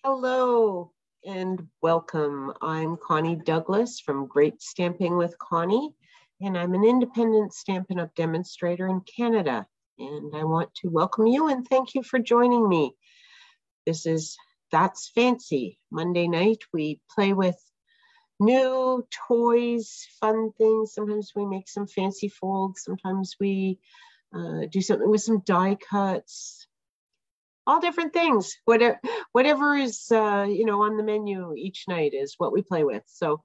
Hello and welcome. I'm Connie Douglas from Great Stamping with Connie, and I'm an independent Stampin' Up! Demonstrator in Canada. And I want to welcome you and thank you for joining me. This is That's Fancy. Monday night, we play with new toys, fun things. Sometimes we make some fancy folds. Sometimes we do something with some die cuts. All different things. Whatever is on the menu each night is what we play with. So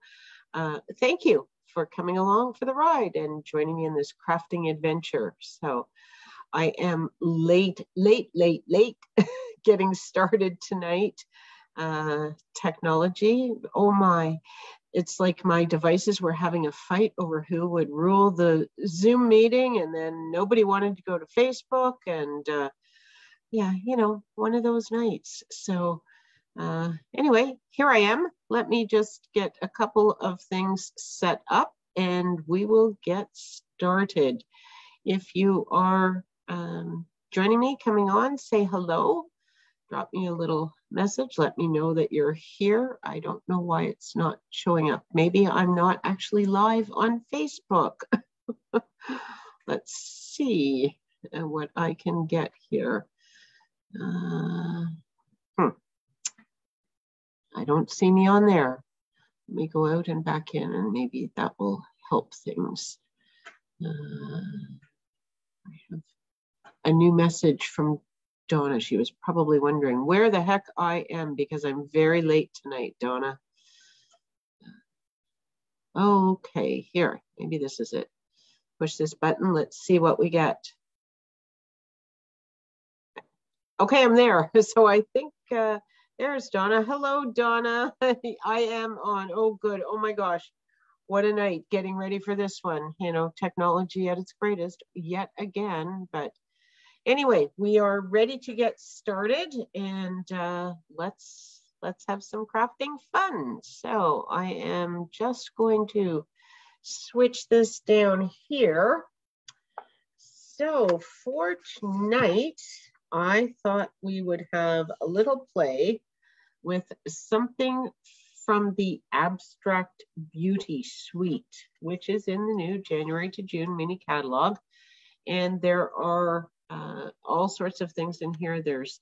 thank you for coming along for the ride and joining me in this crafting adventure. So I am late getting started tonight. Technology, oh my, it's like my devices were having a fight over who would rule the Zoom meeting, and then nobody wanted to go to Facebook, and yeah, one of those nights. So anyway, here I am. Let me just get a couple of things set up and we will get started. If you are joining me, coming on, say hello. Drop me a little message. Let me know that you're here. I don't know why it's not showing up. Maybe I'm not actually live on Facebook. Let's see what I can get here. I don't see me on there. Let me go out and back in, and maybe that will help things. I have a new message from Donna. She was probably wondering where the heck I am because I'm very late tonight, Donna. Okay, here, maybe this is it. Push this button. Let's see what we get. Okay, I'm there. So I think there's Donna. Hello, Donna. I am on. Oh, good. Oh my gosh. What a night getting ready for this one. Technology at its greatest yet again. But anyway, we are ready to get started, and let's have some crafting fun. So I am just going to switch this down here. So for tonight, I thought we would have a little play with something from the Abstract Beauty Suite, which is in the new January to June mini catalog. And there are all sorts of things in here. There's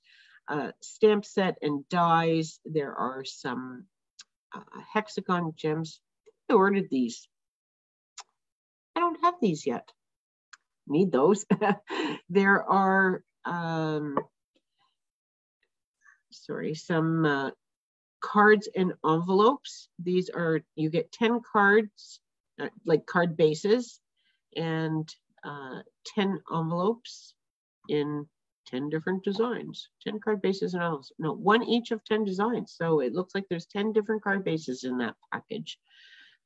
stamp set and dies. There are some Hexagon Gems. I ordered these. I don't have these yet. Need those. There are some cards and envelopes. These are, you get 10 cards, like card bases, and 10 envelopes in 10 different designs. 10 card bases and envelopes. No, one each of 10 designs. So it looks like there's 10 different card bases in that package.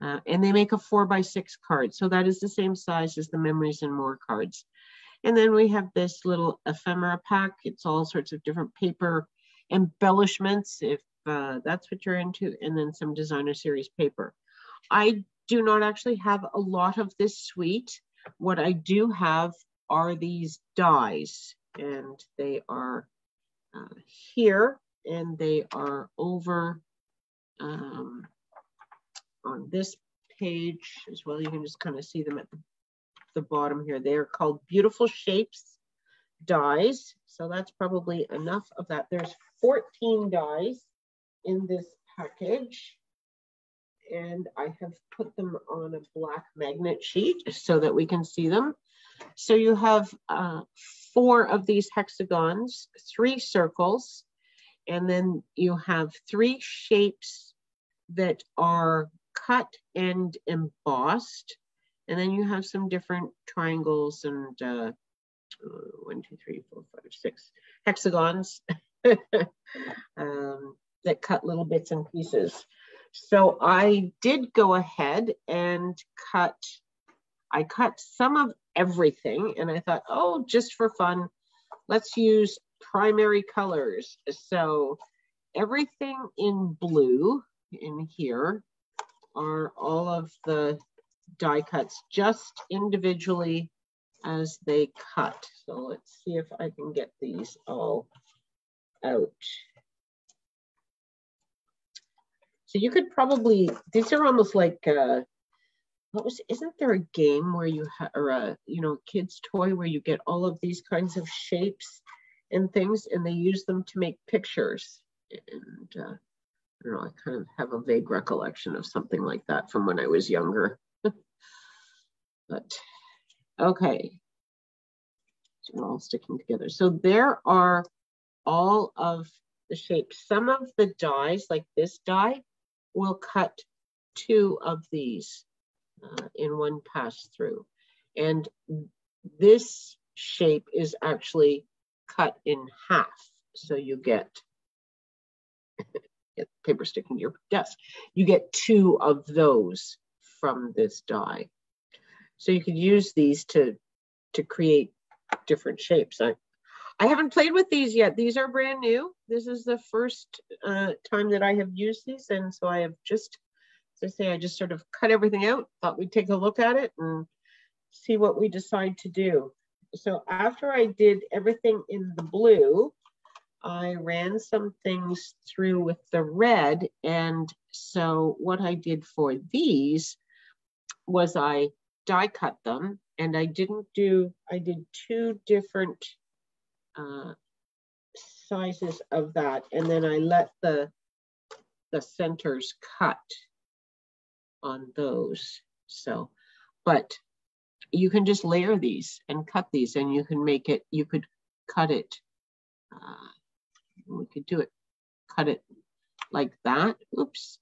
And they make a 4x6 card. So that is the same size as the Memories and More cards. And then we have this little ephemera pack. It's all sorts of different paper embellishments, if that's what you're into, and then some designer series paper. I do not actually have a lot of this suite. What I do have are these dies, and they are here, and they are over on this page as well. You can just kind of see them at the bottom here. They are called Beautiful Shapes dies. So that's probably enough of that. There's 14 dies in this package, and I have put them on a black magnet sheet so that we can see them. So you have 4 of these hexagons, 3 circles, and then you have 3 shapes that are cut and embossed. And then you have some different triangles and 1, 2, 3, 4, 5, 6 hexagons that cut little bits and pieces. So I did go ahead and I cut some of everything, and I thought, oh, just for fun, let's use primary colors. So everything in blue in here are all of the die cuts just individually as they cut. So let's see if I can get these all out. So you could probably, these are almost like, isn't there a game where you have, or a, you know, kid's toy where you get all of these kinds of shapes and things and they use them to make pictures? And I don't know, I kind of have a vague recollection of something like that from when I was younger. But okay, so we're all sticking together. So there are all of the shapes. Some of the dies, like this die, will cut 2 of these in one pass through. And this shape is actually cut in half. So you get paper sticking to your desk. You get 2 of those from this die. So you could use these to create different shapes. I haven't played with these yet. These are brand new. This is the first time that I have used these. And so I have just, as I say, I just sort of cut everything out, thought we'd take a look at it and see what we decide to do. So after I did everything in the blue, I ran some things through with the red. And so what I did for these was I die cut them, and I did 2 different sizes of that. And then I let the centers cut on those. So, but you can just layer these and cut these, and you can make it, you could cut it, we could do it, cut it like that. Oops.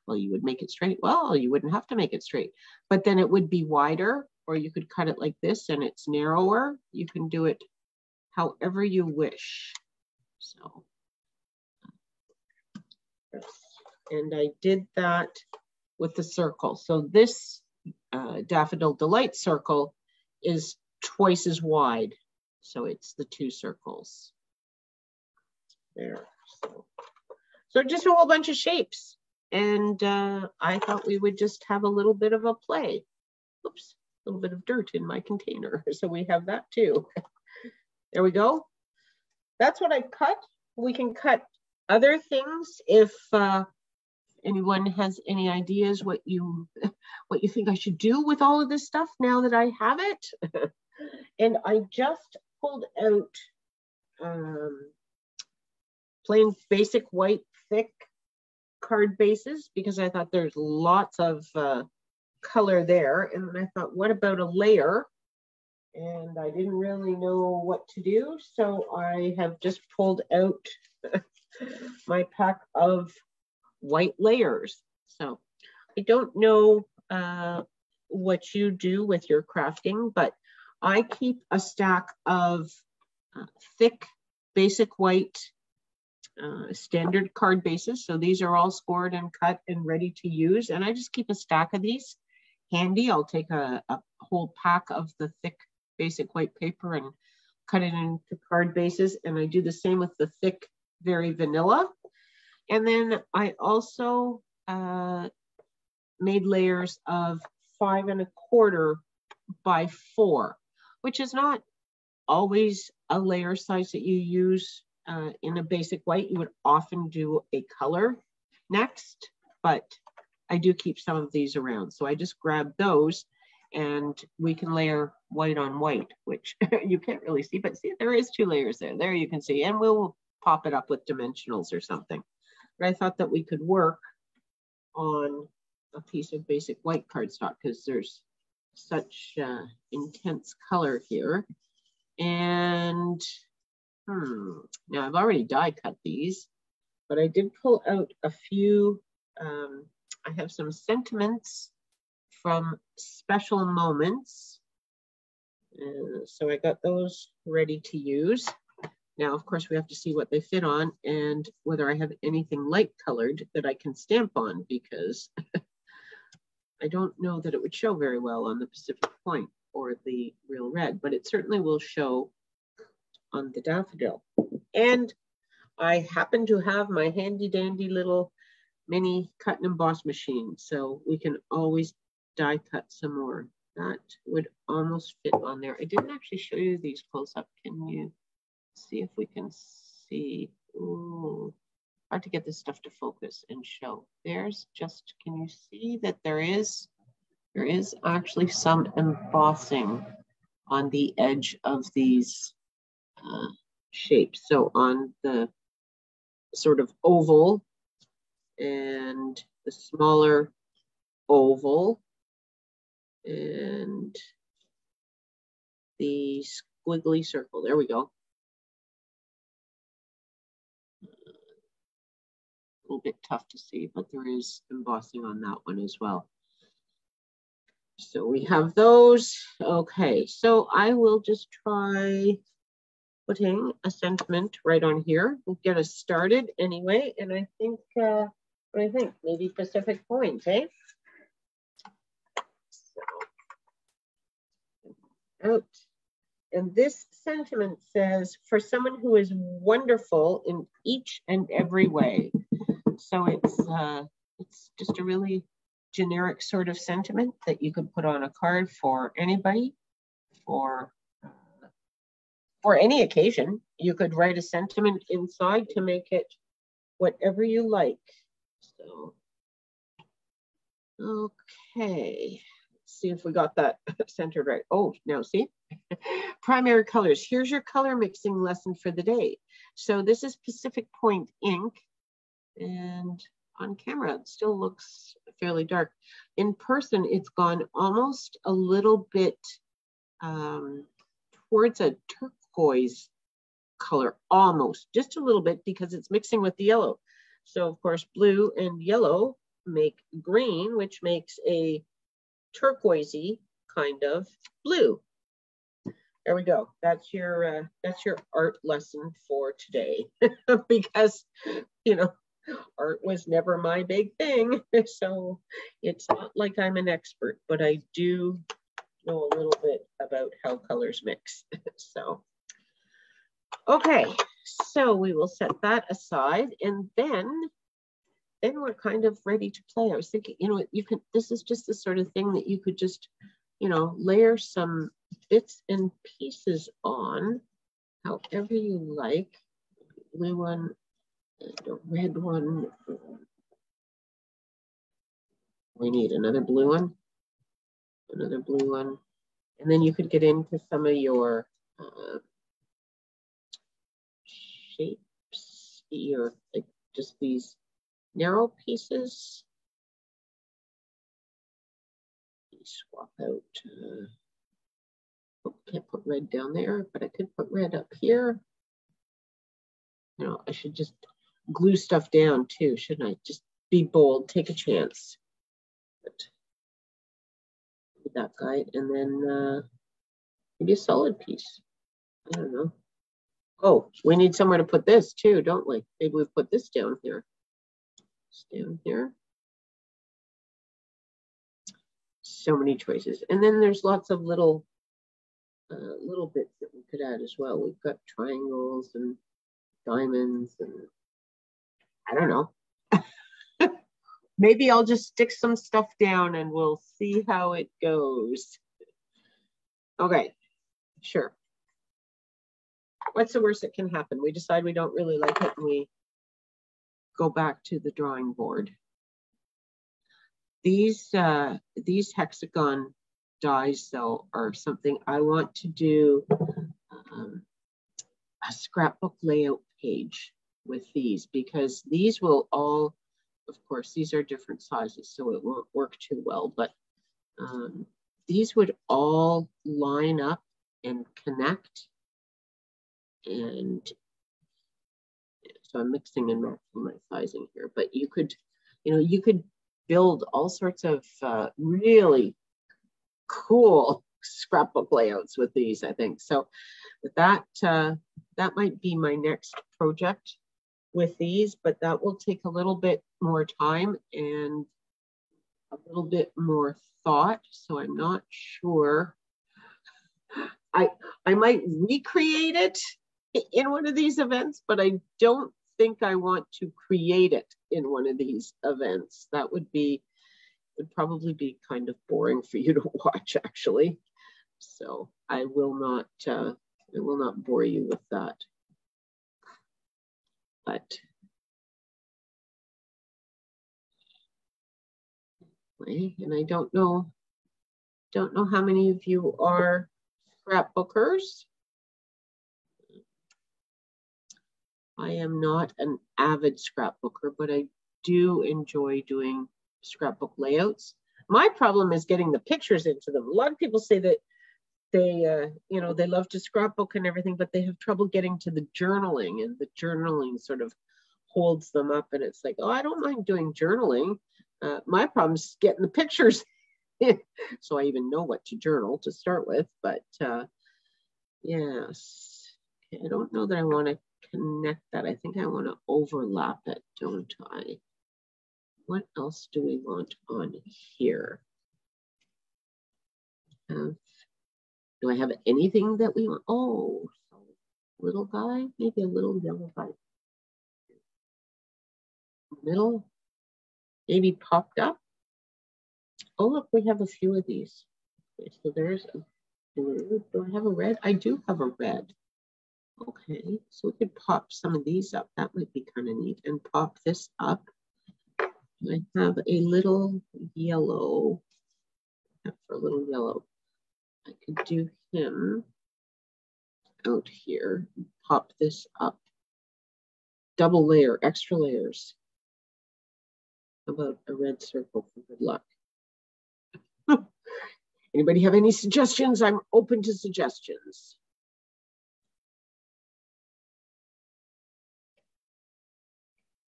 Well, you would make it straight. Well, you wouldn't have to make it straight, but then it would be wider, or you could cut it like this and it's narrower. You can do it however you wish. So, and I did that with the circle. So this Daffodil Delight circle is twice as wide. So it's the 2 circles there. So just a whole bunch of shapes. And I thought we would just have a little bit of a play. Oops, a little bit of dirt in my container. So we have that too. There we go. That's what I cut. We can cut other things if anyone has any ideas what you think I should do with all of this stuff now that I have it. And I just pulled out plain basic white thick card bases because I thought there's lots of color there. And then I thought, what about a layer? And I didn't really know what to do. So I have just pulled out my pack of white layers. So I don't know what you do with your crafting, but I keep a stack of thick basic white standard card bases. So these are all scored and cut and ready to use. And I just keep a stack of these handy. I'll take a whole pack of the thick basic white paper and cut it into card bases. And I do the same with the thick, very vanilla. And then I also made layers of 5 1/4 by 4, which is not always a layer size that you use in a basic white. You would often do a color next, but I do keep some of these around. So I just grab those and we can layer white on white, which you can't really see, but see, there is 2 layers there. There you can see, and we'll pop it up with dimensionals or something. But I thought that we could work on a piece of basic white cardstock because there's such intense color here. And now I've already die cut these, but I did pull out a few. I have some sentiments from Special Moments. So I got those ready to use. Now, of course, we have to see what they fit on and whether I have anything light colored that I can stamp on, because I don't know that it would show very well on the Pacific Point or the Real Red, but it certainly will show on the daffodil. And I happen to have my handy dandy little mini cut and emboss machine, so we can always die cut some more. That would almost fit on there. I didn't actually show you these close up. Can you see if we can see? Ooh, hard to get this stuff to focus and show. There's just, can you see that there is actually some embossing on the edge of these shapes. So on the sort of oval and the smaller oval and the squiggly circle, there we go. A little bit tough to see, but there is embossing on that one as well. So we have those. Okay, so I will just try putting a sentiment right on here. We'll get us started anyway. And I think, what do I think? Maybe Pacific Point, eh? So, out. And this sentiment says, for someone who is wonderful in each and every way. So it's just a really generic sort of sentiment that you could put on a card for anybody, for any occasion. You could write a sentiment inside to make it whatever you like. So, okay, let's see if we got that centered right. Oh, now see, primary colors. Here's your color mixing lesson for the day. So this is Pacific Point ink, and on camera it still looks fairly dark. In person, it's gone almost a little bit towards a turquoise color, almost, just a little bit, because it's mixing with the yellow. So of course, blue and yellow make green, which makes a turquoisey kind of blue. There we go. That's your art lesson for today. Because, you know, art was never my big thing. So it's not like I'm an expert, but I do know a little bit about how colors mix. So, okay, so we will set that aside, and then we're kind of ready to play. I was thinking, you know, you can, this is just the sort of thing that you could just, you know, layer some bits and pieces on however you like. Blue one and a red one. We need another blue one, and then you could get into some of your shapes, your, like, just these narrow pieces. Swap out. Oh, can't put red down there, but I could put red up here. You know, I should just glue stuff down too, shouldn't I? Just be bold, take a chance. But that guy, and then maybe a solid piece. I don't know. Oh, we need somewhere to put this too, don't we? Maybe we put this down here. It's down here. So many choices. And then there's lots of little bits that we could add as well. We've got triangles and diamonds, and I don't know. Maybe I'll just stick some stuff down and we'll see how it goes. Okay, sure. What's the worst that can happen? We decide we don't really like it and we go back to the drawing board. These hexagon dyes, though, are something I want to do a scrapbook layout page with these, because these will all, of course, these are different sizes, so it won't work too well, but these would all line up and connect. And so I'm mixing and matching my sizing here, but you could, you know, you could build all sorts of really cool scrapbook layouts with these, I think. So that that might be my next project with these, but that will take a little bit more time and a little bit more thought. So I'm not sure. I might recreate it in one of these events, but I don't think I want to create it in one of these events. That would probably be kind of boring for you to watch, actually. So I will not bore you with that. But Okay, and I don't know how many of you are scrapbookers. I am not an avid scrapbooker, but I do enjoy doing scrapbook layouts. My problem is getting the pictures into them. A lot of people say that they, you know, they love to scrapbook and everything, but they have trouble getting to the journaling, and the journaling sort of holds them up. And it's like, oh, I don't mind doing journaling. My problem is getting the pictures. So I even know what to journal to start with, but yes, I don't know that I want to connect that. I think I want to overlap it, don't I? What else do we want on here? Do I have anything that we want? Oh, little guy, maybe a little yellow guy. Middle, maybe popped up. Oh, look, we have a few of these. Okay, so there's a blue. Do I have a red? I do have a red. Okay, so we could pop some of these up. That might be kind of neat. And pop this up. I have a little yellow. For a little yellow. I could do him out here. Pop this up. Double layer, extra layers. How about a red circle for good luck? Anybody have any suggestions? I'm open to suggestions.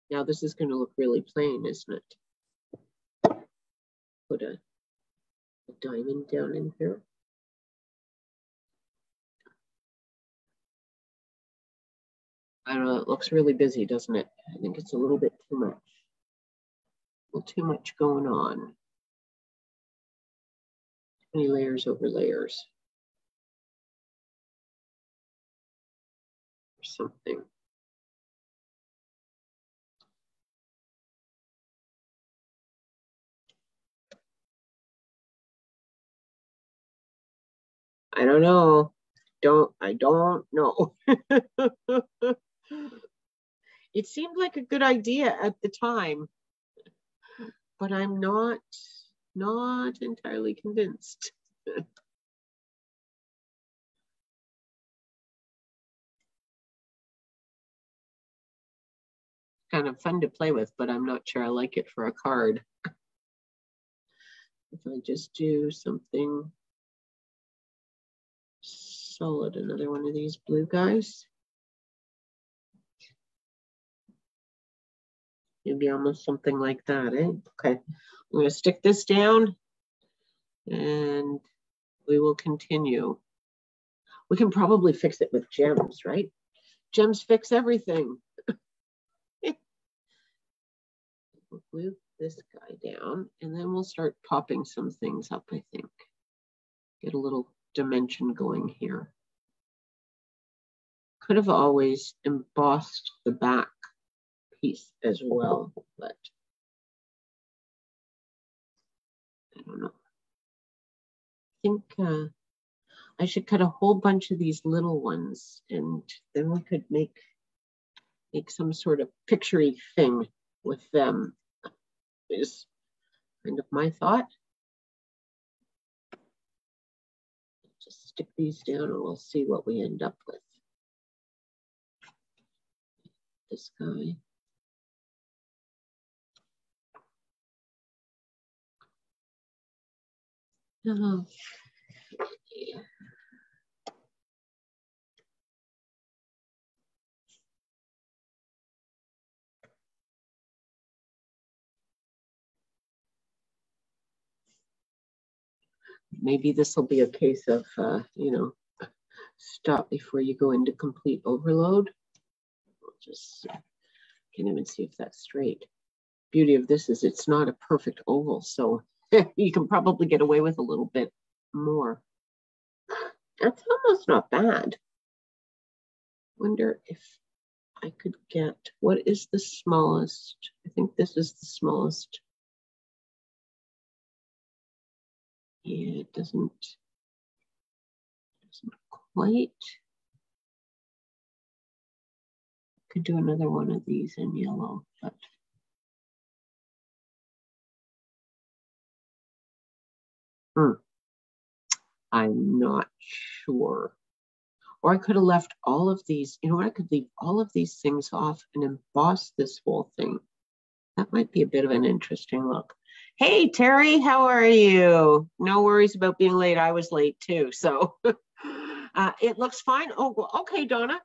Now this is going to look really plain, isn't it? Put a diamond down in here. I don't know, it looks really busy, doesn't it? I think it's a little bit too much. A little too much going on. Too many layers over layers. Or something. I don't know. I don't know. It seemed like a good idea at the time, but I'm not entirely convinced. Kind of fun to play with, but I'm not sure I like it for a card. If I just do something solid, another one of these blue guys. Maybe almost something like that, eh? Okay, I'm gonna stick this down and we will continue. We can probably fix it with gems, right? Gems fix everything. We'll glue this guy down and then we'll start popping some things up, I think. Get a little dimension going here. Could have always embossed the back piece as well, but I don't know. I think I should cut a whole bunch of these little ones and then we could make some sort of picture-y thing with them. Is kind of my thought. Just stick these down and we'll see what we end up with. This guy. Oh. Maybe this will be a case of, you know, stop before you go into complete overload. We'll just can't even see if that's straight. Beauty of this is it's not a perfect oval, so you can probably get away with a little bit more. That's almost not bad. Wonder if I could get, what is the smallest? I think this is the smallest. Yeah, it doesn't quite. Could do another one of these in yellow, but I'm not sure. Or I could have left all of these, you know what, I could leave all of these things off and emboss this whole thing. That might be a bit of an interesting look. Hey, Terry, how are you? No worries about being late. I was late too, so it looks fine. Oh, well, okay, Donna,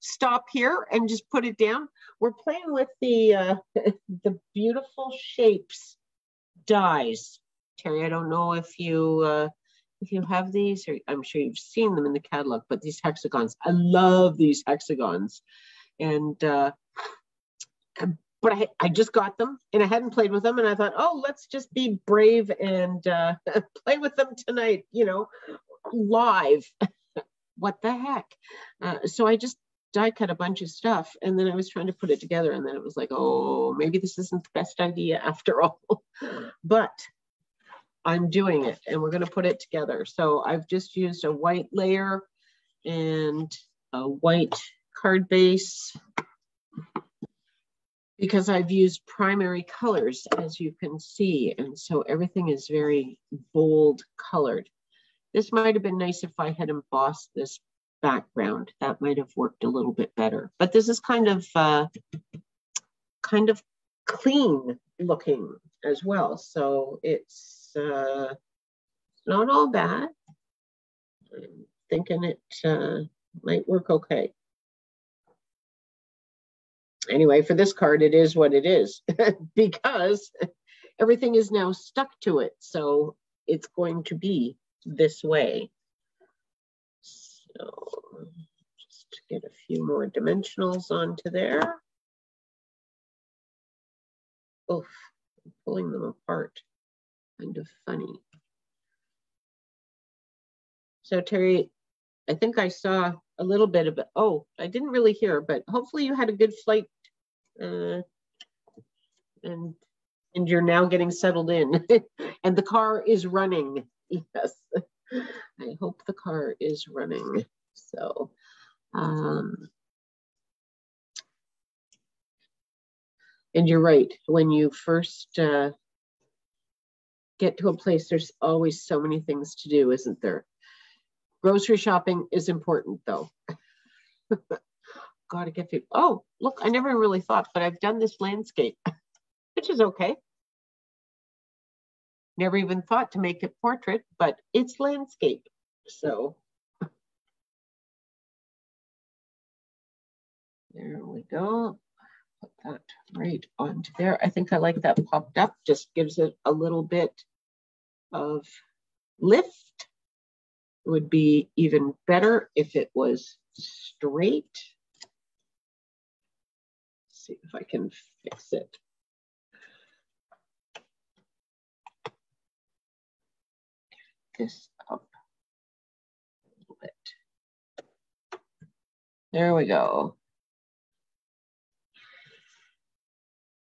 stop here and just put it down. We're playing with the the beautiful shapes dyes. Terry, I don't know if you have these, or I'm sure you've seen them in the catalog, but these hexagons, I love these hexagons. And but I just got them and I hadn't played with them, and I thought, oh, let's just be brave and play with them tonight, you know, live. What the heck? So I just die cut a bunch of stuff, and then I was trying to put it together, and then it was like, oh, maybe this isn't the best idea after all. But I'm doing it, and we're going to put it together. So I've just used a white layer and a white card base, because I've used primary colors, as you can see. And so everything is very bold colored. This might have been nice if I had embossed this background. That might have worked a little bit better. But this is kind of clean looking as well. So it's not all bad. I'm thinking it might work okay. Anyway, for this card, it is what it is because everything is now stuck to it. So it's going to be this way. So just get a few more dimensionals onto there. Oof, I'm pulling them apart. Kind of funny. So Terry, I think I saw a little bit of it. Oh, I didn't really hear, but hopefully you had a good flight and you're now getting settled in and the car is running. Yes, I hope the car is running. So, and you're right. When you first get to a place, there's always so many things to do, isn't there? Grocery shopping is important, though. Gotta get people. Oh, look, I never really thought, but I've done this landscape, which is okay. Never even thought to make it portrait, but it's landscape. So there we go. Put that right onto there. I think I like that popped up. Just gives it a little bit of lift. It would be even better if it was straight. Let's see if I can fix it. This up a little bit. There we go.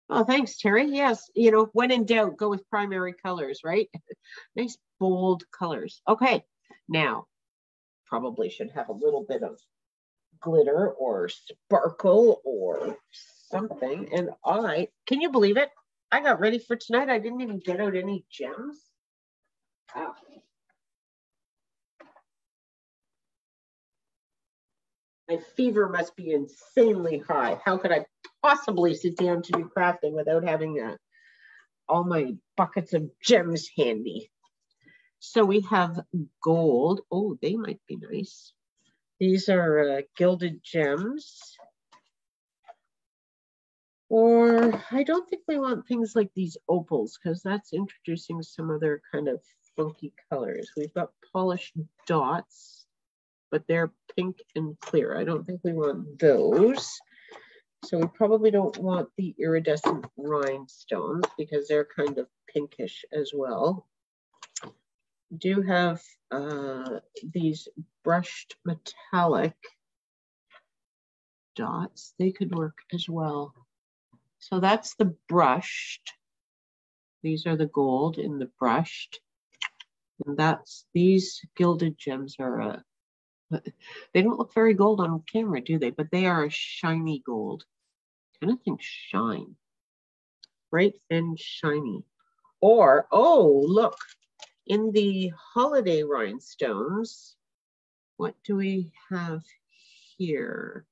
Oh, thanks, Terry. Yes, you know, when in doubt, go with primary colors, right? Nice bold colors. Okay, now probably should have a little bit of glitter or sparkle or something. And can you believe it? I got ready for tonight. I didn't even get out any gems. Wow. My fever must be insanely high. How could I possibly sit down to do crafting without having all my buckets of gems handy? So we have gold. Oh, they might be nice. These are Gilded Gems. Or I don't think we want things like these opals, because that's introducing some other kind of funky colors. We've got polished dots, but they're pink and clear. I don't think we want those. So we probably don't want the iridescent rhinestones because they're kind of pinkish as well. We do have these brushed metallic dots. They could work as well. So that's the brushed. These are the gold in the brushed. And that's, these Gilded Gems are they don't look very gold on camera, do they? But they are a shiny gold. I kind of think shine. Bright and shiny. Or, oh, look, In the holiday rhinestones, what do we have here?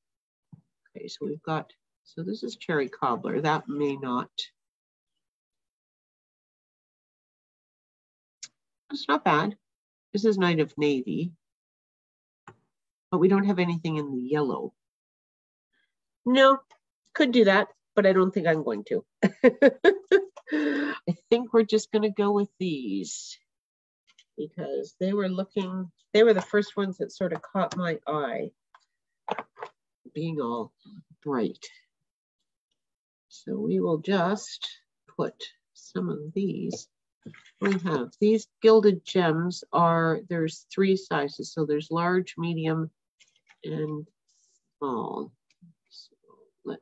Okay, so we've got, so this is cherry cobbler. That may not. It's not bad. This is Night of Navy. But we don't have anything in the yellow. No, could do that, but I don't think I'm going to. I think we're just going to go with these because they were the first ones that sort of caught my eye, being all bright. So we will just put some of these. We have these Gilded Gems there's 3 sizes. So there's large, medium, and small. So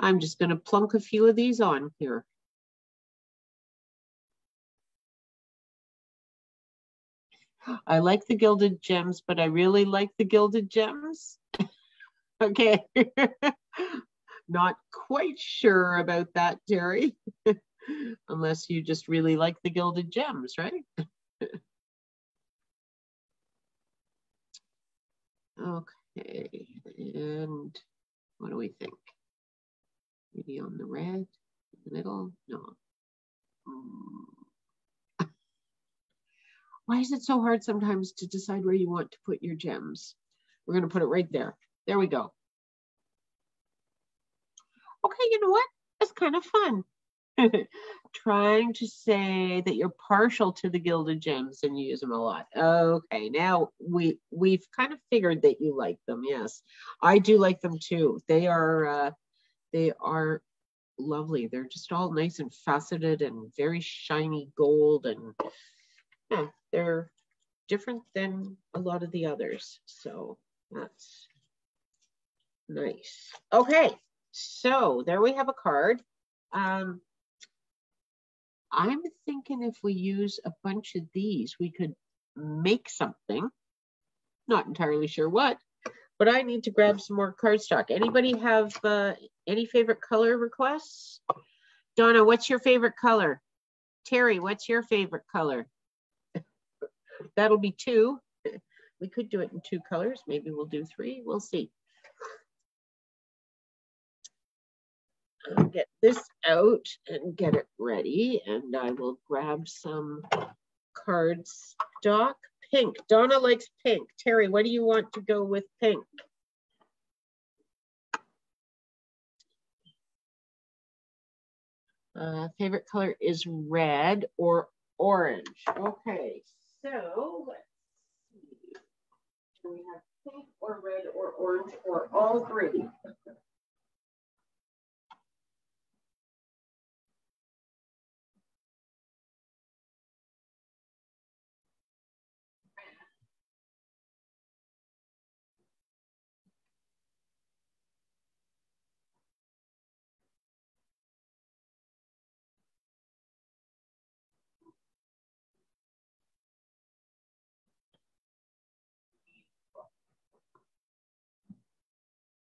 I'm just gonna plunk a few of these on here. I like the Gilded Gems, but I really like the Gilded Gems. Okay. Not quite sure about that, Terry. Unless you just really like the Gilded Gems, right? Okay, and what do we think? Maybe on the red, in the middle? No. Why is it so hard sometimes to decide where you want to put your gems? We're going to put it right there. There we go. Okay, you know what? That's kind of fun. Trying to say that you're partial to the Gilded Gems and you use them a lot. Okay, now we've kind of figured that you like them. Yes, I do like them too. They are lovely. They're just all nice and faceted and very shiny gold, and yeah, they're different than a lot of the others. So that's nice. Okay, so there we have a card. I'm thinking if we use a bunch of these, we could make something. Not entirely sure what, but I need to grab some more cardstock. Anybody have any favorite color requests? Donna, what's your favorite color? Terry, what's your favorite color? That'll be 2. We could do it in 2 colors. Maybe we'll do 3. We'll see. I'll get this out and get it ready, and I will grab some cardstock. Pink. Donna likes pink. Terry, what do you want to go with pink? Favorite color is red or orange. Okay, so let's see. Do we have pink or red or orange or all 3?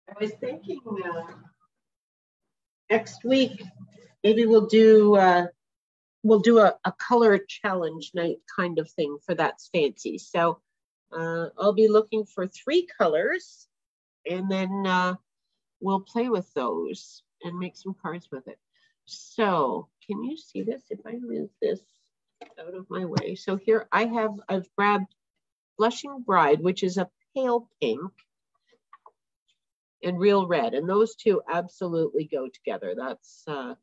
I was thinking next week maybe we'll do a color challenge night kind of thing for That's Fancy. So I'll be looking for 3 colors, and then we'll play with those and make some cards with it. So can you see this if I move this out of my way? So here I've grabbed Blushing Bride, which is a pale pink, and Real Red, and those 2 absolutely go together. That's a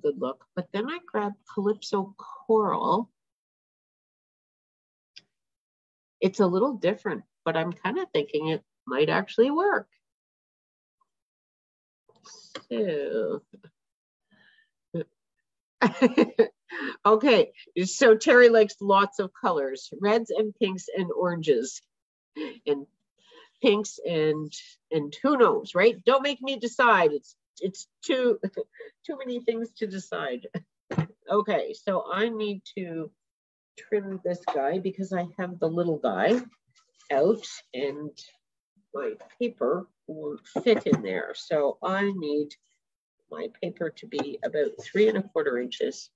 good look. But then I grabbed Calypso Coral. It's a little different, but I'm kind of thinking it might actually work. So, okay, so Terry likes lots of colors, reds and pinks and oranges, and pinks and who knows, right? Don't make me decide. It's too many things to decide. Okay, so I need to trim this guy because I have the little guy out and my paper won't fit in there. So I need my paper to be about 3 1/4 inches.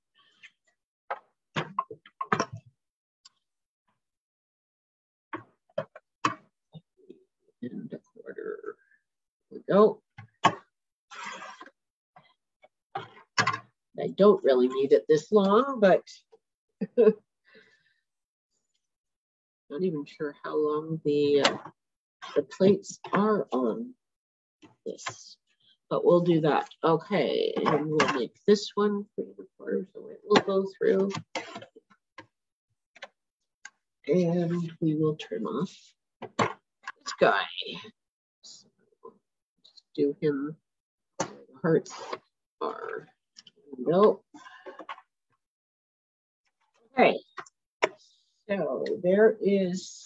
And 1/4. There we go. I don't really need it this long, but not even sure how long the plates are on this, but we'll do that. Okay, and we'll make this one 3 1/4, so it will go through. And we will trim off this guy. So just do him where the hearts are. Nope. Okay, so there is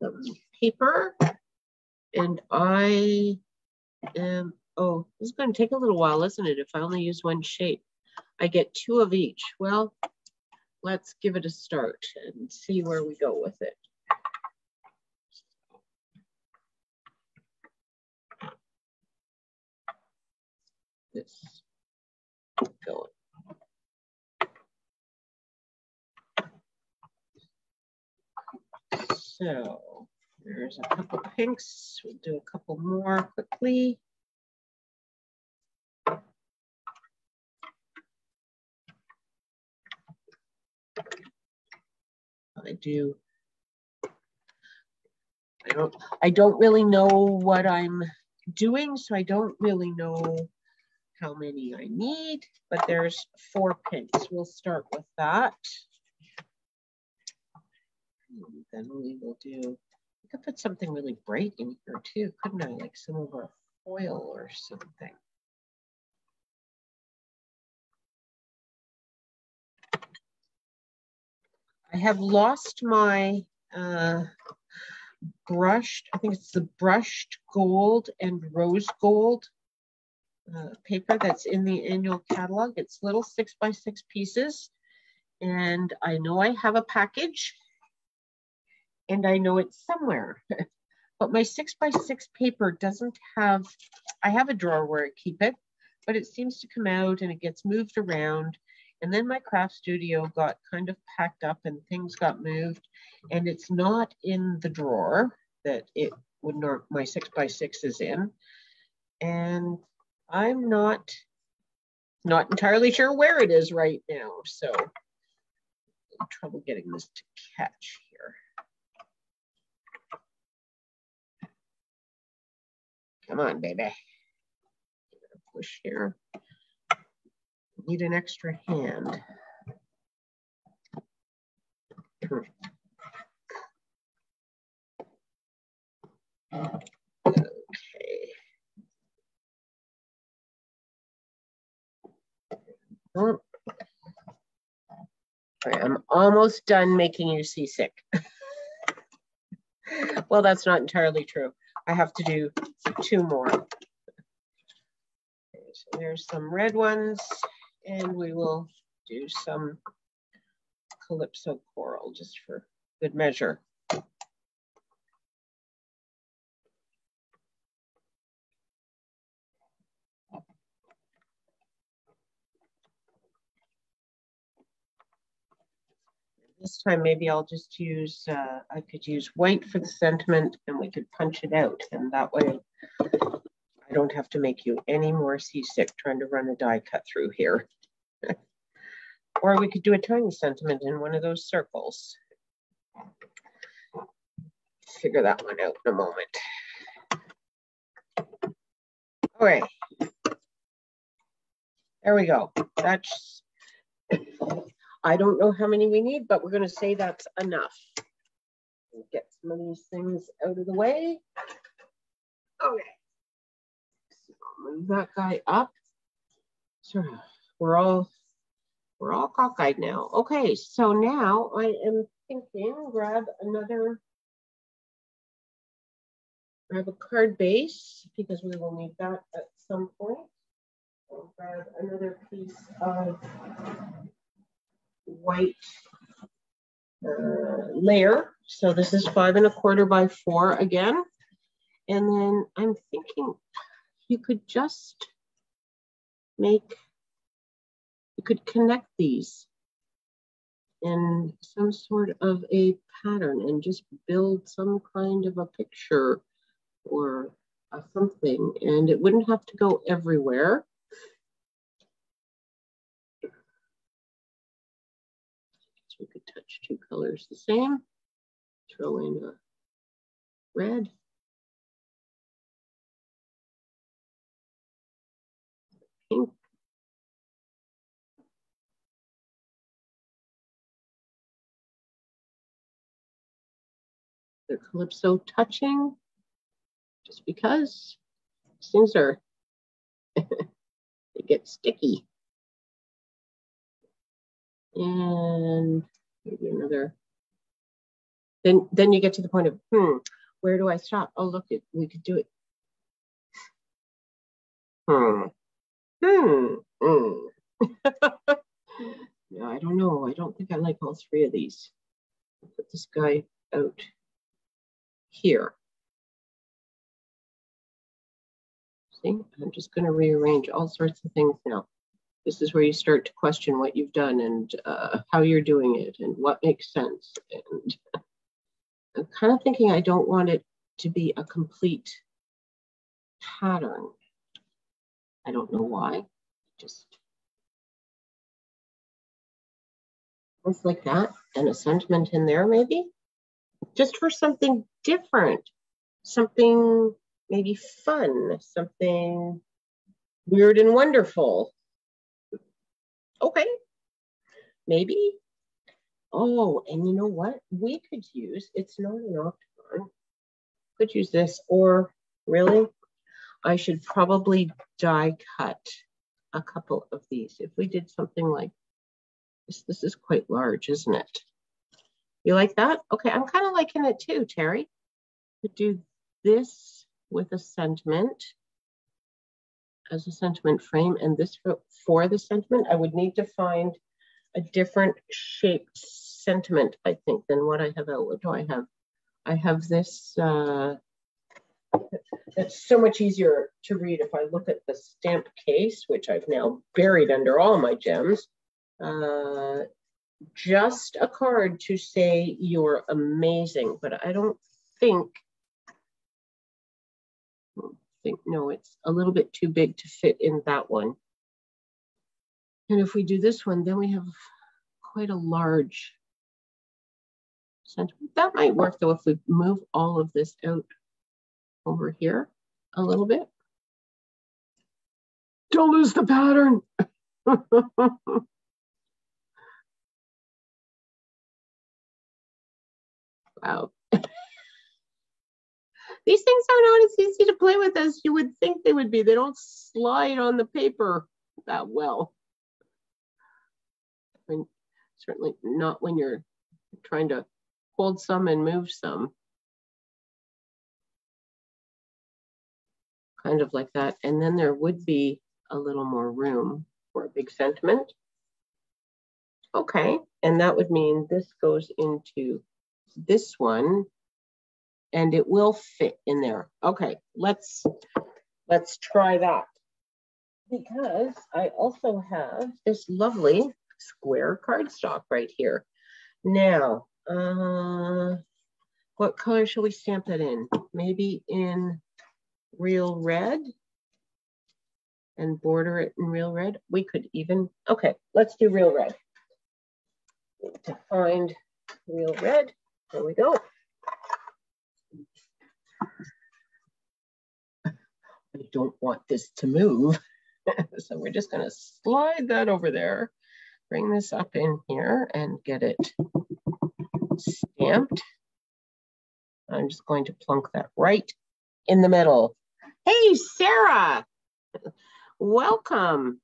some paper, and I am, oh, this is going to take a little while, isn't it? If I only use one shape, I get 2 of each. Well, let's give it a start and see where we go with it. This going. So there's a couple pinks. We'll do a couple more quickly. I don't really know what I'm doing, so I don't really know how many I need, but there's 4 pinks. We'll start with that. And then we will do, I could put something really bright in here too, couldn't I? Like some of our foil or something. I have lost my brushed, I think it's the brushed gold and rose gold paper that's in the annual catalog. It's little 6x6 pieces, and I know I have a package, and I know it's somewhere. But my 6x6 paper doesn't have, I have a drawer where I keep it, but it seems to come out and it gets moved around. And then my craft studio got kind of packed up and things got moved, and it's not in the drawer that it would not, my 6x6 is in. And I'm not entirely sure where it is right now. So I'm trouble getting this to catch here. Come on, baby. Give it a push here. Need an extra hand. Okay. Oh. I'm almost done making you seasick. Well, that's not entirely true. I have to do 2 more. Okay, so there's some red ones, and we will do some Calypso coral just for good measure. This time, maybe I'll just use, I could use white for the sentiment, and we could punch it out. And that way, I don't have to make you any more seasick trying to run a die cut through here. Or we could do a tiny sentiment in one of those circles. Figure that one out in a moment. All right. There we go. That's, I don't know how many we need, but we're going to say that's enough. We'll get some of these things out of the way. Okay. So move that guy up. So we're all cockeyed now. Okay, so now I am thinking grab a card base, because we will need that at some point. I'll grab another piece of white layer. So this is 5 1/4 by 4 again. And then I'm thinking you could just you could connect these in some sort of a pattern and just build some kind of a picture or something, and it wouldn't have to go everywhere. So we could touch two colors the same, throw in a red. Pink. They're calypso touching, just because things are, they get sticky. And maybe another, then you get to the point of, where do I stop? Oh, look, we could do it. No, I don't know. I don't think I like all three of these. I'll put this guy out here. See, I'm just going to rearrange all sorts of things now. This is where you start to question what you've done and how you're doing it and what makes sense. And I'm kind of thinking I don't want it to be a complete pattern. I don't know why. Just almost like that, and a sentiment in there maybe, just for something different, something maybe fun, something weird and wonderful. Okay, maybe. Oh, and you know what? We could use, it's not an octagon. Could use this, or really, I should probably die cut a couple of these. If we did something like this is quite large, isn't it? You like that? Okay, I'm kind of liking it too, Terry. Could do this with a sentiment as a sentiment frame, and this for the sentiment. I would need to find a different shaped sentiment, I think, than what I have out. What do I have? I have this, it's so much easier to read if I look at the stamp case, which I've now buried under all my gems. Just a card to say you're amazing, but I don't think, no, it's a little bit too big to fit in that one. And if we do this one, then we have quite a large sentiment. That might work though if we move all of this out over here a little bit. Don't lose the pattern. Wow. These things are not as easy to play with as you would think they would be. They don't slide on the paper that well. Certainly not when you're trying to hold some and move some. Kind of like that. And then there would be a little more room for a big sentiment. Okay, and that would mean this goes into this one and it will fit in there. Okay, let's try that. Because I also have this lovely square cardstock right here. Now, what color shall we stamp that in? Maybe in real red and border it in real red. We could even, okay, let's do real red. Need to find real red. There we go. I don't want this to move. So we're just going to slide that over there, bring this up in here and get it stamped. I'm just going to plunk that right in the middle. Hey, Sarah, welcome.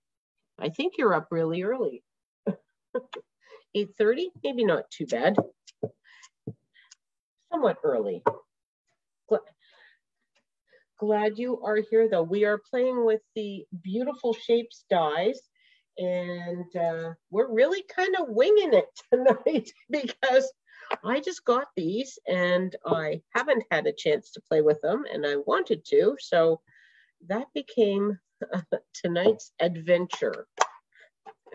I think you're up really early. 8:30, maybe not too bad. Somewhat early. Glad you are here though. We are playing with the Beautiful Shapes dies, and we're really kind of winging it tonight because I just got these and I haven't had a chance to play with them and I wanted to, so that became tonight's adventure.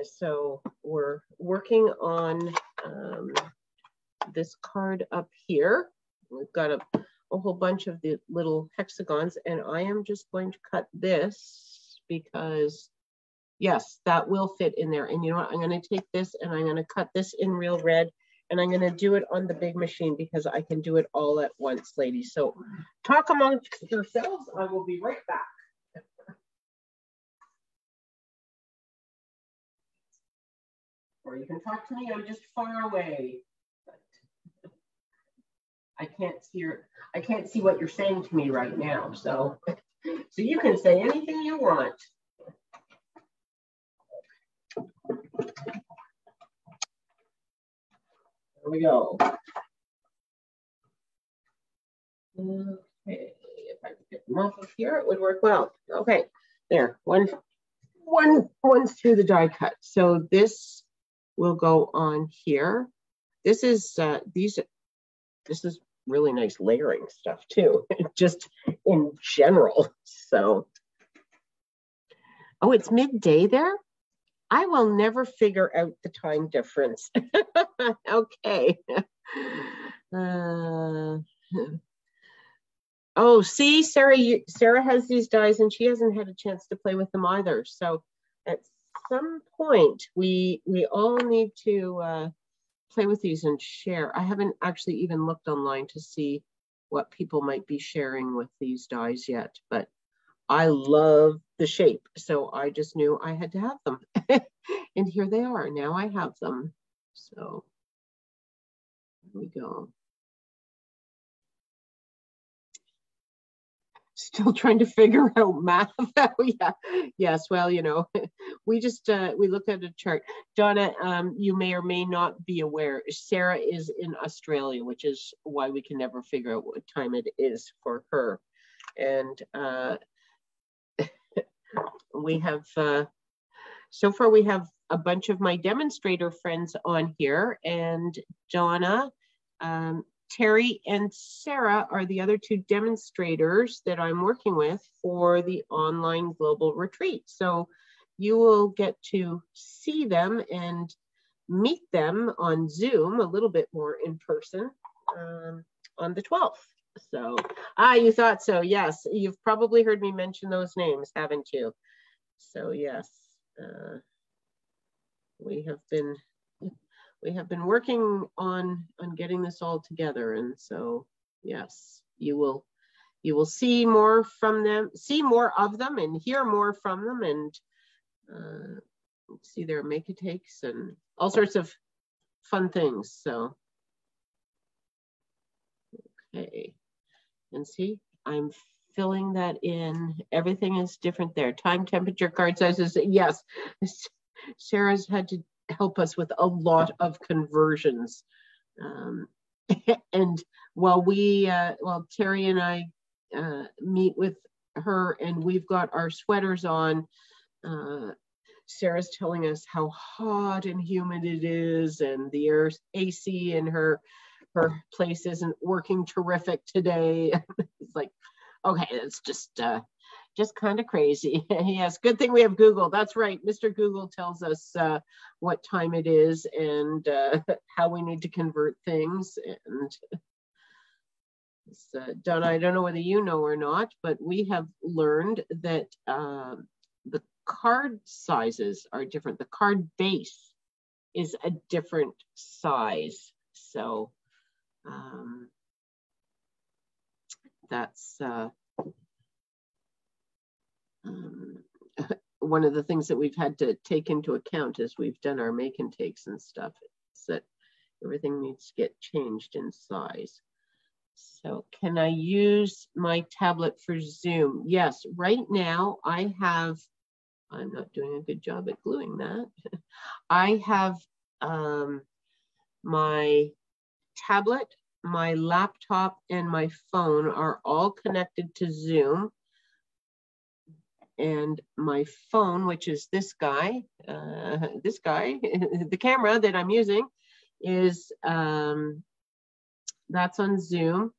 So we're working on this card up here. We've got a whole bunch of the little hexagons, and I am just going to cut this because, yes, that will fit in there. And you know what? I'm going to take this and I'm going to cut this in real red, and I'm going to do it on the big machine because I can do it all at once, ladies. So talk amongst yourselves. I will be right back. Or you can talk to me. I'm just far away. I can't see what you're saying to me right now. So you can say anything you want. There we go. Okay, if I could get them off of here, it would work well. Okay, there. One's through the die cut. So this will go on here. This is this is really nice layering stuff too, just in general. So, oh, it's midday there? I will never figure out the time difference. Okay. Oh, see, Sarah has these dies and she hasn't had a chance to play with them either. So at some point, we all need to play with these and share. I haven't actually even looked online to see what people might be sharing with these dies yet, but I love the shape. So I just knew I had to have them. And here they are. Now I have them. So here we go. Still trying to figure out math. Oh, yeah. Yes. Well, you know, we just we look at a chart. Donna, you may or may not be aware, Sarah is in Australia, which is why we can never figure out what time it is for her. And we have so far we have a bunch of my demonstrator friends on here, and Donna, Terry and Sarah are the other two demonstrators that I'm working with for the online global retreat. So you will get to see them and meet them on Zoom a little bit more in person on the 12th. So, you thought so. Yes, you've probably heard me mention those names, haven't you? So yes, we have been working on getting this all together, and so yes, you will see more from them, see more of them, and hear more from them, and see their make-a-takes and all sorts of fun things. So okay, and see, I'm filling that in. Everything is different there. Time, temperature, card sizes. Yes, Sarah's had to help us with a lot of conversions. And while Terry and I meet with her and we've got our sweaters on, Sarah's telling us how hot and humid it is, and the AC in her place isn't working terrific today. It's like, okay, it's just kind of crazy. Yes, good thing we have Google. That's right. Mr. Google tells us what time it is and how we need to convert things. And Donna, I don't know whether you know or not, but we have learned that the card sizes are different. The card base is a different size. So that's one of the things that we've had to take into account as we've done our make and takes and stuff, is that everything needs to get changed in size. So can I use my tablet for Zoom? Yes, right now I'm not doing a good job at gluing that. I have my tablet, my laptop, and my phone are all connected to Zoom. And my phone, which is this guy, the camera that I'm using is, that's on Zoom.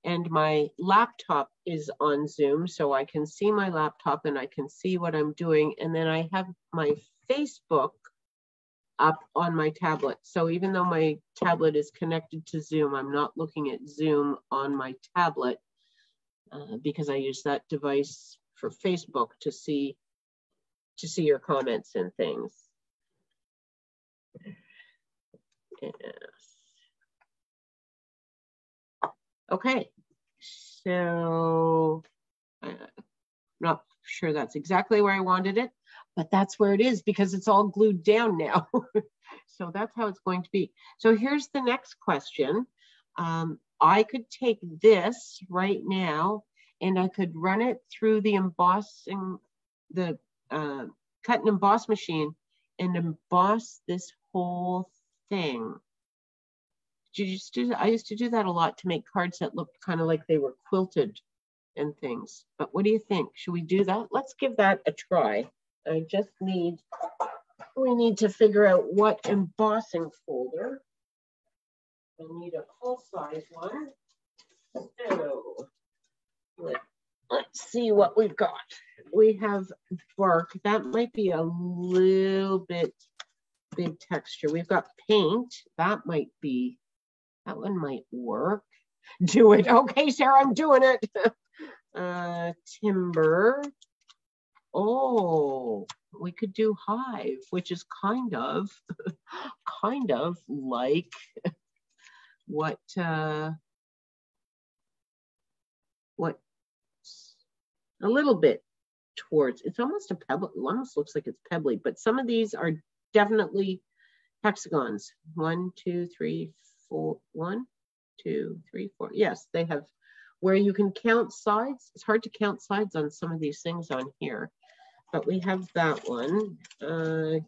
and my laptop is on Zoom, so I can see my laptop and I can see what I'm doing. And then I have my Facebook up on my tablet. So even though my tablet is connected to Zoom, I'm not looking at Zoom on my tablet because I use that device for Facebook to see your comments and things. Yes. Okay, so I'm not sure that's exactly where I wanted it, but that's where it is because it's all glued down now. So that's how it's going to be. So here's the next question. I could take this right now and I could run it through the embossing, the cut and emboss machine and emboss this whole thing. Did you just do that? I used to do that a lot to make cards that looked kind of like they were quilted and things. But what do you think? Should we do that? Let's give that a try. We need to figure out what embossing folder. I need a full-size one. So let's see what we've got. We have bark. That might be a little bit big texture. We've got paint. That one might work. Do it. Okay, Sarah, I'm doing it. Timber. Oh, we could do hive, which is kind of like what a little bit towards. It's almost a pebble. It almost looks like it's pebbly, but some of these are definitely hexagons. 1, 2, 3, 4. 1, 2, 3, 4. Yes, they have where you can count sides. It's hard to count sides on some of these things on here, but we have that one.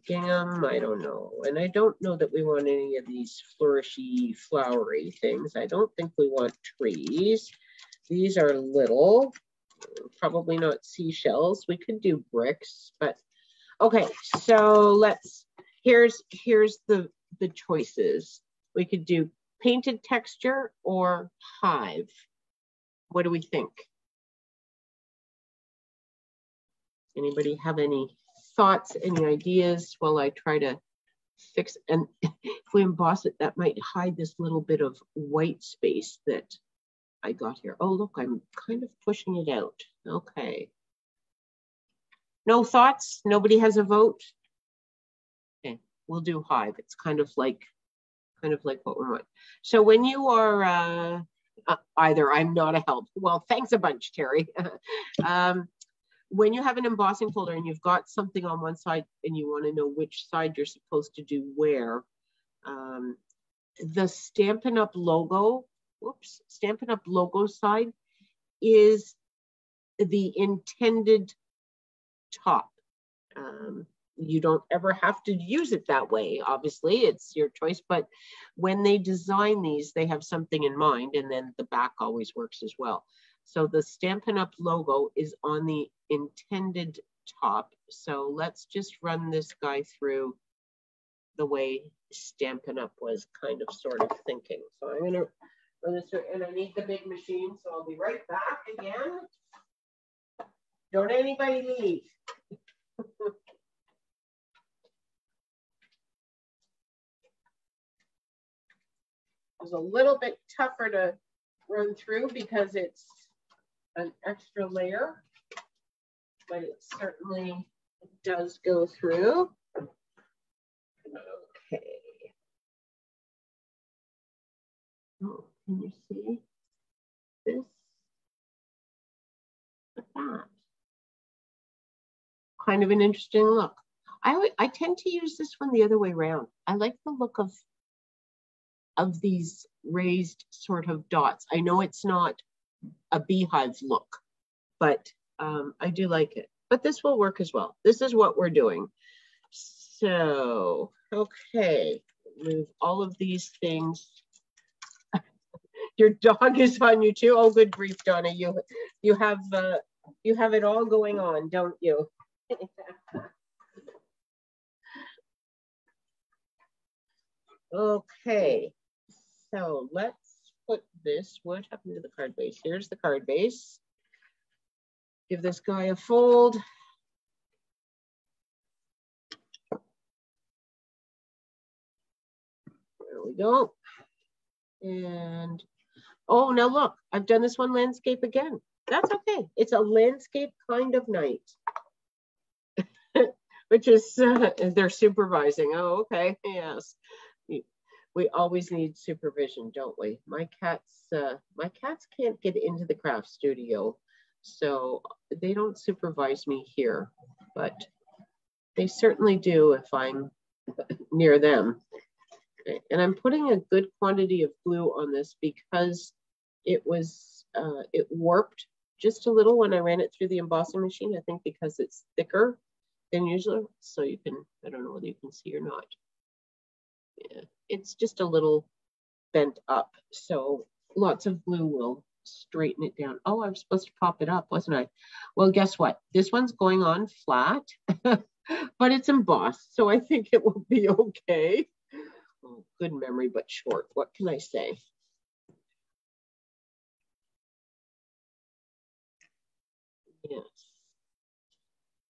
Gingham, I don't know. And I don't know that we want any of these flourishy, flowery things. I don't think we want trees. These are little, probably not seashells. We could do bricks, but okay. So here's the choices. We could do painted texture or hive. What do we think? Anybody have any thoughts, any ideas while I try to fix? And if we emboss it, that might hide this little bit of white space that I got here. Oh, look, I'm kind of pushing it out. Okay. No thoughts? Nobody has a vote? Okay, we'll do hive. It's kind of like what we want. So when you are either, I'm not a help. Well, thanks a bunch, Terry. When you have an embossing folder and you've got something on one side and you want to know which side you're supposed to do where, the Stampin' Up! Logo, Stampin' Up! Logo side is the intended top. You don't ever have to use it that way. Obviously, it's your choice, but when they design these, they have something in mind, and then the back always works as well. So the Stampin' Up! Logo is on the intended top. So let's just run this guy through the way Stampin' Up! Was kind of sort of thinking. So I'm going to run this through, and I need the big machine, so I'll be right back again. Don't anybody leave. It's a little bit tougher to run through because it's an extra layer, but it certainly does go through. Okay. Oh, can you see this? Look at that. Kind of an interesting look. I tend to use this one the other way around. I like the look of these raised sort of dots. I know it's not a beehive look, but I do like it. But this will work as well. This is what we're doing. So, okay, move all of these things. Your dog is on you too. Oh, good grief, Donna. You have it all going on, don't you? Okay, so let's put this, what happened to the card base? Here's the card base. Give this guy a fold. There we go. And, oh, now look, I've done this one landscape again. That's okay. It's a landscape kind of night, which is, they're supervising. Oh, okay, yes. We always need supervision, don't we? My cats can't get into the craft studio, so they don't supervise me here, but they certainly do if I'm near them. And I'm putting a good quantity of glue on this because it was, it warped just a little when I ran it through the embossing machine, I think because it's thicker than usual. So you can, I don't know whether you can see or not. Yeah, it's just a little bent up. So lots of glue will straighten it down. Oh, I was supposed to pop it up, wasn't I? Well, guess what? This one's going on flat, but it's embossed. So I think it will be okay. Oh, good memory, but short. What can I say? Yes.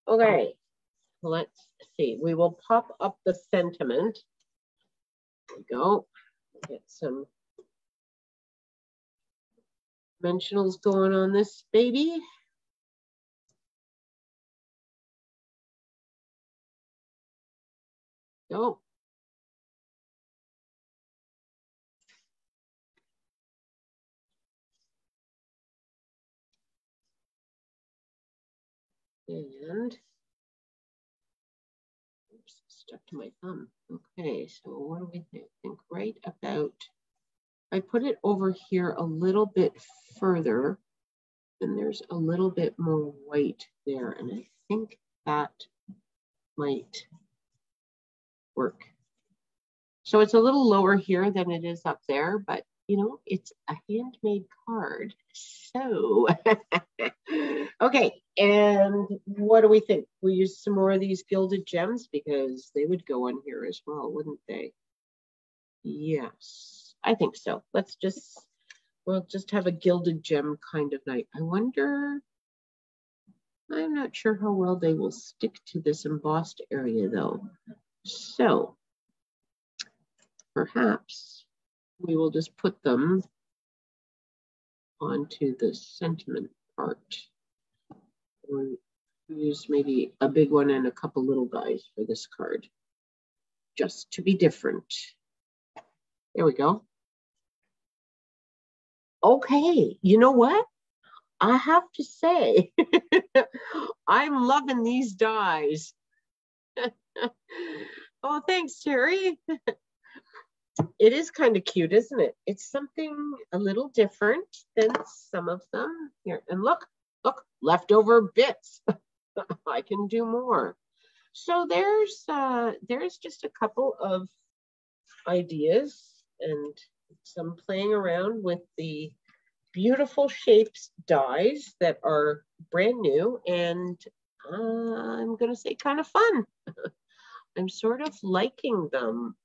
Okay, let's see. We will pop up the sentiment. There we go. Get some dimensionals going on this baby. Go. And oops, stuck to my thumb. Okay, so what do we think? I think right about, I put it over here a little bit further, and there's a little bit more white there, and I think that might work. So it's a little lower here than it is up there, but you know, it's a handmade card. So, okay. And what do we think? We use some more of these Gilded Gems because they would go on here as well, wouldn't they? Yes, I think so. Let's just, we'll just have a Gilded Gem kind of night. I wonder, I'm not sure how well they will stick to this embossed area though. So perhaps we will just put them onto the sentiment part. Or use maybe a big one and a couple little guys for this card, just to be different. There we go. Okay, you know what? I have to say, I'm loving these dies. Oh, thanks, Terry. It is kind of cute, isn't it? It's something a little different than some of them. Here, and look, leftover bits. I can do more. So there's just a couple of ideas and some playing around with the beautiful shapes dies that are brand new and I'm gonna say kind of fun. I'm sort of liking them.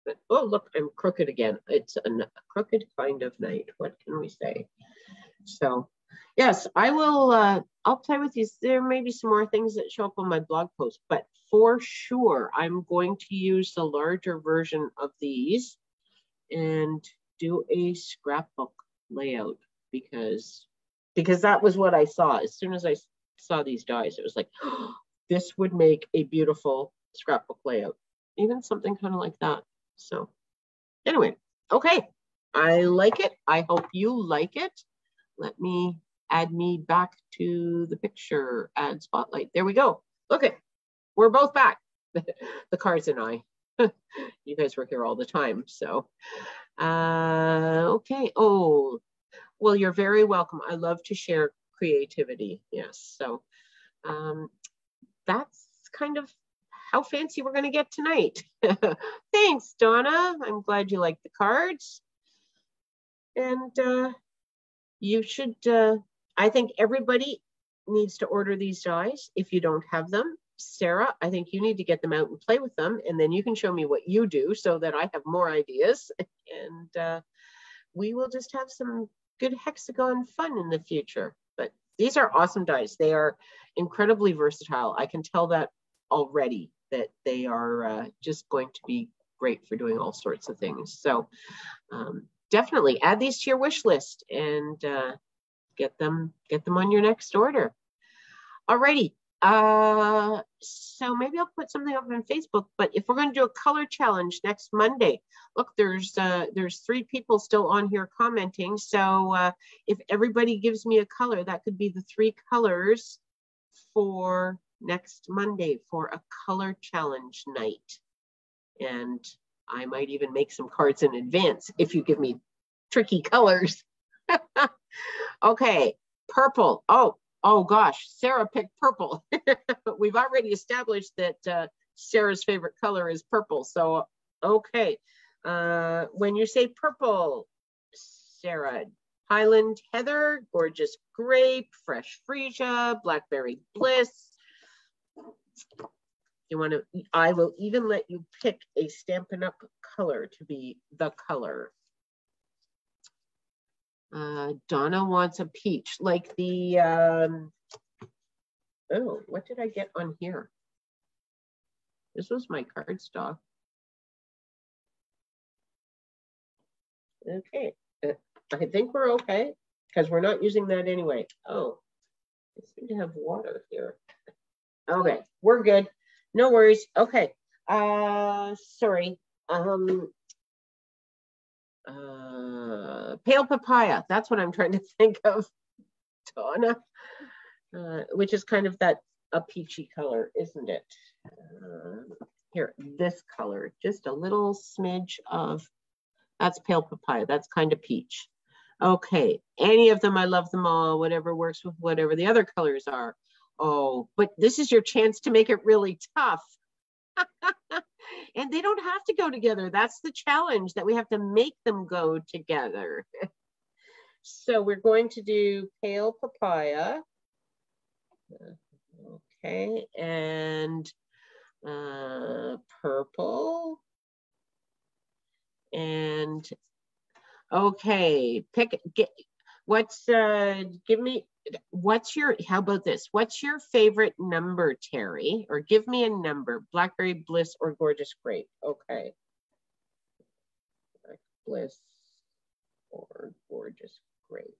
But, oh, look, I'm crooked again. It's a crooked kind of night. What can we say? So, yes, I will. I'll play with these. There may be some more things that show up on my blog post, but for sure, I'm going to use the larger version of these and do a scrapbook layout because that was what I saw. As soon as I saw these dies, it was like, oh, this would make a beautiful scrapbook layout. Even something kind of like that. So anyway, okay, I like it. I hope you like it. Let me add me back to the picture, add spotlight. There we go. Okay, we're both back. The cards and I. You guys were here all the time. So, okay. Oh, well, you're very welcome. I love to share creativity. Yes. So that's kind of how fancy we're going to get tonight. Thanks, Donna. I'm glad you like the cards. And you should, I think everybody needs to order these dies if you don't have them. Sarah, I think you need to get them out and play with them, and then you can show me what you do so that I have more ideas. And we will just have some good hexagon fun in the future. But these are awesome dies. They are incredibly versatile. I can tell that already, that they are just going to be great for doing all sorts of things. So definitely add these to your wish list and get them on your next order. Alrighty. So maybe I'll put something up on Facebook, but if we're going to do a color challenge next Monday, look, there's 3 people still on here commenting. So if everybody gives me a color, that could be the 3 colors for next Monday for a color challenge night. And I might even make some cards in advance if you give me tricky colors. Okay, purple. Oh gosh, Sarah picked purple. We've already established that Sarah's favorite color is purple. So, okay. When you say purple, Sarah, Highland Heather, Gorgeous Grape, Fresh Freesia, Blackberry Bliss. You want to, I will even let you pick a Stampin' Up! Color to be the color. Donna wants a peach, like the, oh, what did I get on here? This was my cardstock. Okay, I think we're okay, because we're not using that anyway. Oh, I seem to have water here. Okay, we're good. No worries. Okay, sorry. Pale papaya, that's what I'm trying to think of, Donna, which is kind of that a peachy color, isn't it? Here, this color, just a little smidge of, that's pale papaya, that's kind of peach. Okay, any of them, I love them all, whatever works with whatever the other colors are. Oh, but this is your chance to make it really tough. And they don't have to go together. That's the challenge, that we have to make them go together. So we're going to do pale papaya. Okay, and purple. And okay, how about this? What's your favorite number, Terry? Or give me a number, Blackberry Bliss or Gorgeous Grape. Okay. Black Bliss or Gorgeous Grape.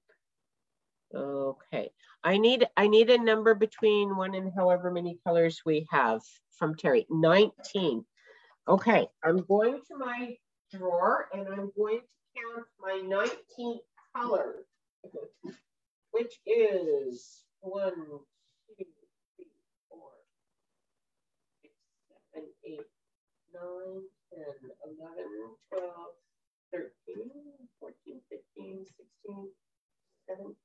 Okay. I need a number between 1 and however many colors we have from Terry. 19. Okay, I'm going to my drawer and I'm going to count my 19th color, which is 1, 2, 3, 4, 6, 7, 8, 9, 10, 11, 12, 13, 14, 15, 16, 17,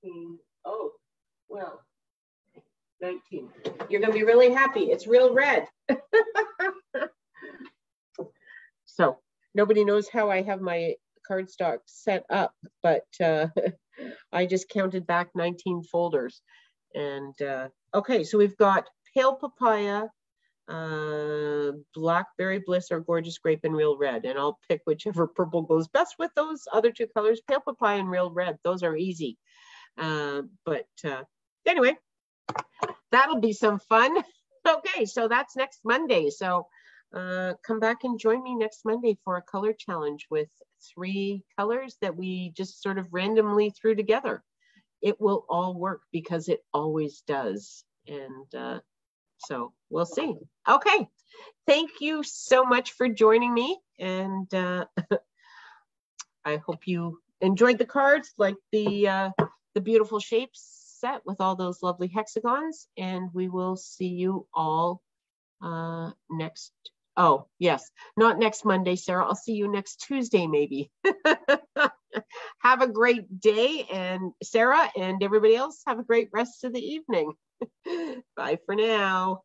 18. Oh, well, 19. You're going to be really happy. It's real red. So nobody knows how I have my cardstock set up, but I just counted back 19 folders. And okay, so we've got pale papaya, Blackberry Bliss or Gorgeous Grape and Real Red. And I'll pick whichever purple goes best with those other 2 colors, pale papaya and Real Red. Those are easy. But anyway, that'll be some fun. Okay, so that's next Monday. So come back and join me next Monday for a color challenge with 3 colors that we just sort of randomly threw together. It will all work because it always does. And so we'll see. Okay, thank you so much for joining me. And I hope you enjoyed the cards, like the beautiful shapes set with all those lovely hexagons. And we will see you all next. Oh, yes, not next Monday, Sarah. I'll see you next Tuesday, maybe. Have a great day, and Sarah and everybody else, have a great rest of the evening. Bye for now.